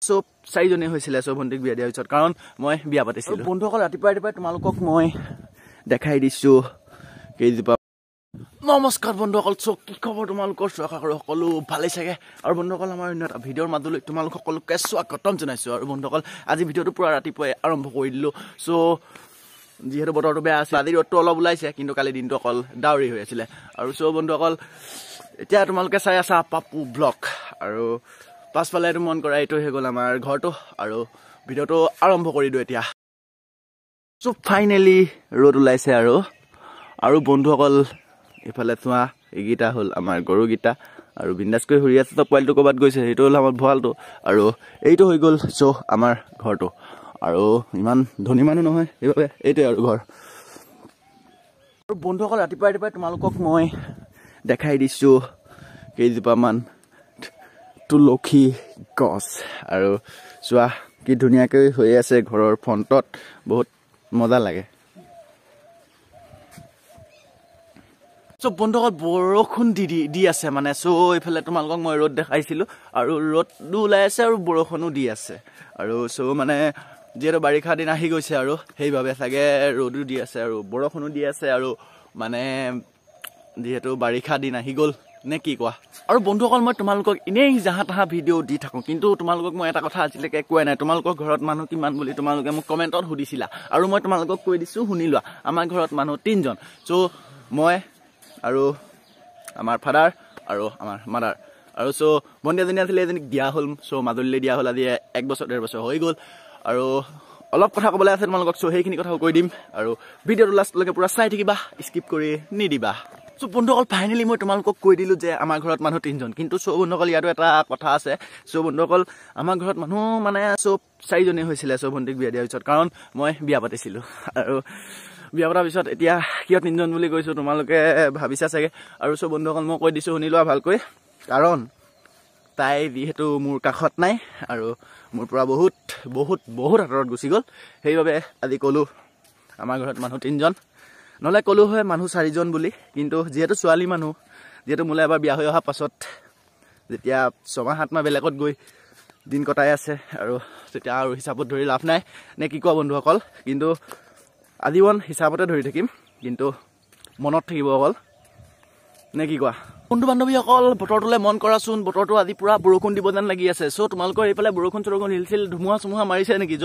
সব চাৰিজনী হৈছিলে সব ভণ্টিক বিয়া দিয়াৰ পিছত কাৰণ মই বিয়া পাতিছিলোঁ বন্ধুসকল ৰাতিপুৱাই তোমালোকক মই দেখাই দিছো কেইজোপা নমস্কাৰ বন্ধুসকল চোক কি খবৰ তোমালোকৰ আশা কৰোঁ সকলো ভালেই চাগে আৰু বন্ধুসকল আমাৰ অন্য এটা ভিডিঅ'ৰ মাজলৈ তোমালোক সকলোকে স্বাগতম জনাইছোঁ আৰু বন্ধুসকল আজি ভিডিঅ'টো পুৰা ৰাতিপুৱাই আৰম্ভ কৰি দিলোঁ চ' যিহেতু বতৰটো বেয়া আছে আজি ৰ'দটো অলপ ওলাইছে কিন্তু কালি দিনটো অকল ডাৱৰী হৈ আছিলে আৰু চ' বন্ধুসকল এতিয়া তোমালোকে চাই আছা পাপু ব্লগ আৰু পাছফালে এইটো মন কৰা এইটো হৈ গ'ল আমাৰ ঘৰটো আৰু ভিডিঅ'টো আৰম্ভ কৰি দিওঁ এতিয়া চ' ফাইনেলি ৰ'দ ওলাইছে আৰু বন্ধুসকল ইফালে চোৱা এইকেইটা হ'ল আমাৰ গৰুকেইটা আৰু বিন্দাছকৈ ঘূৰি আছে পোৱালিটো ক'ৰবাত গৈছে সেইটো হ'ল আমাৰ ভঁৰালটো আৰু এইটো হৈ গ'ল চ' আমাৰ ঘৰটো আৰু ইমান ধনী মানুহ নহয় সেইবাবে এইটোৱে আৰু ঘৰ আৰু বন্ধুসকল ৰাতিপুৱাই তোমালোকক মই দেখাই দিছোঁ কেইজোপামান তুলসী গছ আৰু চোৱা কি ধুনীয়াকৈ হৈ আছে ঘৰৰ ফ্ৰণ্টত বহুত মজা লাগে চ' বন্ধুসকল বৰষুণ দি আছে মানে চ' এইফালে তোমালোকক মই ৰ'দ দেখাইছিলোঁ আৰু ৰ'দো ওলাই আছে আৰু বৰষুণো দি আছে আৰু চ' মানে যিহেতু বাৰিষা দিন আহি গৈছে আৰু সেইবাবে চাগে ৰ'দো দি আছে আৰু বৰষুণো দি আছে আৰু মানে যিহেতু বাৰিষা দিন আহি গ'ল নে কি কোৱা আৰু বন্ধুসকল মই তোমালোকক এনেই জাহা তাহা ভিডিঅ' দি থাকোঁ কিন্তু তোমালোকক মই এটা কথা আজিলৈকে কোৱাই নাই তোমালোকৰ ঘৰত মানুহ কিমান বুলি তোমালোকে মোক কমেণ্টত সুধিছিলা আৰু মই তোমালোকক কৈ দিছোঁ শুনি লোৱা আমাৰ ঘৰত মানুহ 3জন চ' মই আৰু আমাৰ ফাদাৰ আৰু আমাৰ মাদাৰ আৰু চ' ভণ্টি এজনী আছিলে এজনীক দিয়া হ'ল চ' মাজুলীলৈ দিয়া হ'ল আজি 1 বছৰ 1.5 বছৰ হৈ গ'ল আৰু অলপ কথা ক'বলৈ আছে তোমালোকক চ' সেইখিনি কথাও কৈ দিম আৰু ভিডিঅ'টো লাষ্টলৈকে পুৰা চাই থাকিবা স্কিপ কৰি নিদিবা চ' বন্ধুসকল ফাইনেলি মই তোমালোকক কৈ দিলোঁ যে আমাৰ ঘৰত মানুহ 3জন কিন্তু চ' বন্ধুসকল ইয়াতো এটা কথা আছে চ' বন্ধুসকল আমাৰ ঘৰত মানুহ মানে চব 4জনী হৈছিলে চ' ভণ্টিক বিয়া দিয়াৰ পিছত কাৰণ মই বিয়া পাতিছিলোঁ আৰু বিয়া পতাৰ পিছত এতিয়া কিয় 3জন বুলি কৈছোঁ তোমালোকে ভাবিছা চাগে আৰু চ' বন্ধুসকল মই কৈ দিছোঁ শুনি লোৱা ভালকৈ কাৰণ তাই যিহেতু মোৰ কাষত নাই আৰু মোৰ পৰা বহুত আঁতৰত গুচি গ'ল সেইবাবে আজি ক'লোঁ আমাৰ ঘৰত মানুহ 3জন নহ'লে ক'লোঁ হয় মানুহ 4জন বুলি কিন্তু যিহেতু ছোৱালী মানুহ যিহেতু মোলৈ এবাৰ বিয়া হৈ অহাৰ পাছত যেতিয়া 6-7 মাহ বেলেগত গৈ দিন কটাই আছে আৰু তেতিয়া আৰু হিচাপত ধৰি লাভ নাই নে কি কোৱা বন্ধুসকল কিন্তু আজীৱন হিচাপতে ধৰি থাকিম কিন্তু মনত থাকিব অকল নে কি কোৱা বন্ধু বান্ধৱীসকল বতৰটোলৈ মন কৰাচোন বতৰটো আজি পুৰা বৰষুণ দিব যেন লাগি আছে চ' তোমালোকৰ এইফালে বৰষুণ হিলছিল ধুমুহা মাৰিছে নেকি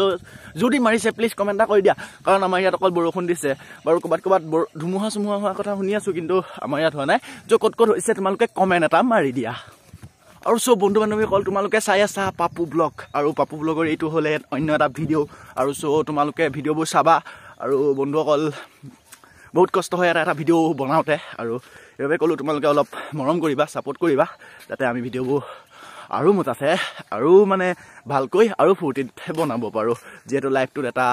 যদি মাৰিছে প্লিজ কমেণ্ট এটা কৰি দিয়া কাৰণ আমাৰ ইয়াত অকল বৰষুণ দিছে বাৰু ক'ৰবাত ধুমুহা হোৱাৰ কথা শুনি আছোঁ কিন্তু আমাৰ ইয়াত হোৱা নাই ক'ত হৈছে তোমালোকে কমেণ্ট এটা মাৰি দিয়া আৰু চ' বন্ধু বান্ধৱীসকল তোমালোকে চাই আছা পাপু ব্লগ আৰু পাপু ব্লগৰ এইটো হ'লে অন্য এটা ভিডিঅ' আৰু চ' তোমালোকে ভিডিঅ'বোৰ চাবা আৰু বন্ধুসকল বহুত কষ্ট হয় এটা ভিডিঅ' বনাওঁতে আৰু সেইবাবে ক'লোঁ তোমালোকে অলপ মৰম কৰিবা ছাপোৰ্ট কৰিবা যাতে আমি ভিডিঅ'বোৰ আৰু মজাছে আৰু মানে ভালকৈ আৰু ফূৰ্তিত বনাব পাৰোঁ যিহেতু লাইফটোত এটা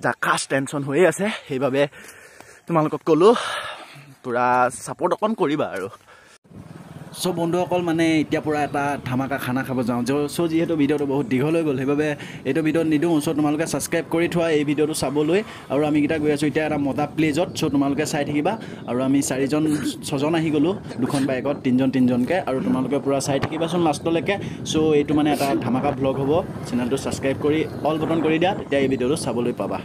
জাকাচ টেনশ্যন হৈয়ে আছে সেইবাবে তোমালোকক ক'লোঁ পূৰা ছাপোৰ্ট অকণ কৰিবা আৰু চ' বন্ধুসকল মানে এতিয়া পূৰা এটা ধামাকা খানা খাব যাওঁ চ' যিহেতু ভিডিঅ'টো বহুত দীঘল হৈ গ'ল সেইবাবে এইটো ভিডিঅ'ত নিদিওঁ চ' তোমালোকে ছাবস্ক্ৰাইব কৰি থোৱা এই ভিডিঅ'টো চাবলৈ আৰু আমিকেইটা গৈ আছোঁ এতিয়া এটা মজা প্লেজত চ' তোমালোকে চাই থাকিবা আৰু আমি 6জন আহি গ'লোঁ 2খন বাইকত 3জনকৈ আৰু তোমালোকে পূৰা চাই থাকিবাচোন লাষ্টলৈকে চ' এইটো মানে এটা ধামাকা ভ্লগ হ'ব চেনেলটো ছাবস্ক্ৰাইব কৰি অল বটন কৰি দিয়া তেতিয়া এই ভিডিঅ'টো চাবলৈ পাবা